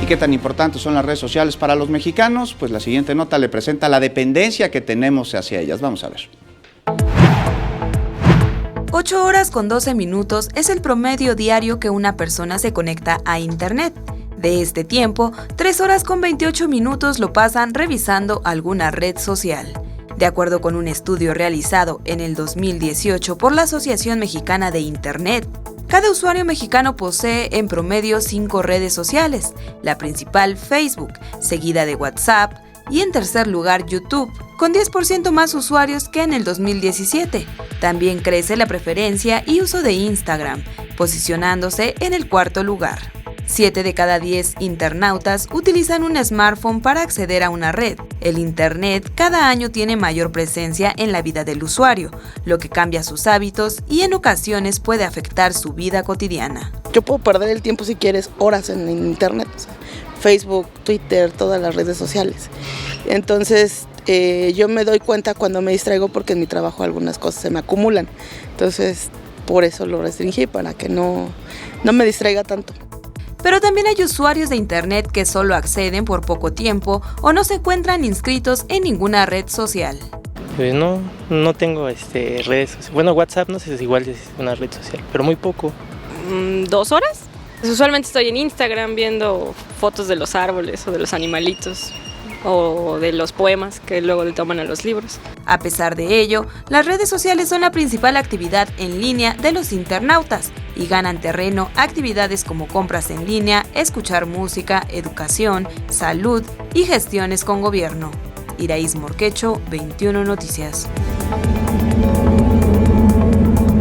¿Y qué tan importantes son las redes sociales para los mexicanos? Pues la siguiente nota le presenta la dependencia que tenemos hacia ellas. Vamos a ver. 8 horas con 12 minutos es el promedio diario que una persona se conecta a Internet. De este tiempo, 3 horas con 28 minutos lo pasan revisando alguna red social. De acuerdo con un estudio realizado en el 2018 por la Asociación Mexicana de Internet, cada usuario mexicano posee en promedio 5 redes sociales, la principal Facebook, seguida de WhatsApp y en tercer lugar YouTube, con 10% más usuarios que en el 2017. También crece la preferencia y uso de Instagram, posicionándose en el cuarto lugar. 7 de cada 10 internautas utilizan un smartphone para acceder a una red. El Internet cada año tiene mayor presencia en la vida del usuario, lo que cambia sus hábitos y en ocasiones puede afectar su vida cotidiana. Yo puedo perder el tiempo si quieres horas en Internet, o sea, Facebook, Twitter, todas las redes sociales. Entonces yo me doy cuenta cuando me distraigo porque en mi trabajo algunas cosas se me acumulan. Entonces por eso lo restringí, para que no me distraiga tanto. Pero también hay usuarios de Internet que solo acceden por poco tiempo o no se encuentran inscritos en ninguna red social. Pues no tengo redes sociales. Bueno, WhatsApp no sé si es igual es una red social, pero muy poco. 2 horas. Pues usualmente estoy en Instagram viendo fotos de los árboles o de los animalitos o de los poemas que luego le toman a los libros. A pesar de ello, las redes sociales son la principal actividad en línea de los internautas y ganan terreno actividades como compras en línea, escuchar música, educación, salud y gestiones con gobierno. Iraíz Morquecho, 21 Noticias.